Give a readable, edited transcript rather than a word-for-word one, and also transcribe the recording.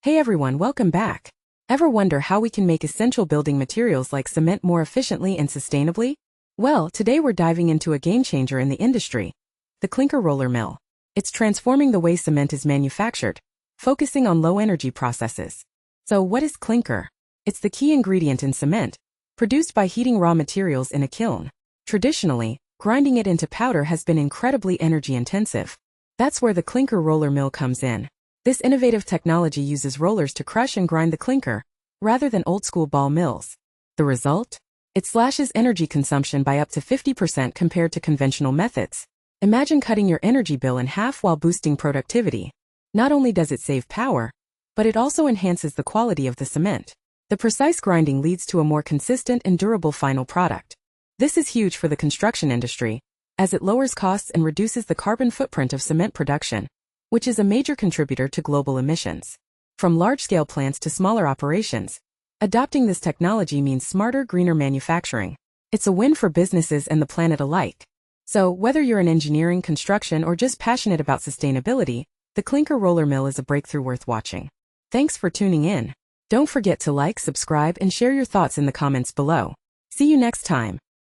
Hey everyone, welcome back. Ever wonder how we can make essential building materials like cement more efficiently and sustainably? Well, today we're diving into a game changer in the industry, the clinker roller mill. It's transforming the way cement is manufactured, focusing on low-energy processes. So what is clinker? It's the key ingredient in cement, produced by heating raw materials in a kiln. Traditionally, grinding it into powder has been incredibly energy-intensive. That's where the clinker roller mill comes in. This innovative technology uses rollers to crush and grind the clinker, rather than old-school ball mills. The result? It slashes energy consumption by up to 50% compared to conventional methods. Imagine cutting your energy bill in half while boosting productivity. Not only does it save power, but it also enhances the quality of the cement. The precise grinding leads to a more consistent and durable final product. This is huge for the construction industry, as it lowers costs and reduces the carbon footprint of cement production, which is a major contributor to global emissions. From large-scale plants to smaller operations, adopting this technology means smarter, greener manufacturing. It's a win for businesses and the planet alike. So, whether you're in engineering, construction, or just passionate about sustainability, the clinker roller mill is a breakthrough worth watching. Thanks for tuning in. Don't forget to like, subscribe, and share your thoughts in the comments below. See you next time.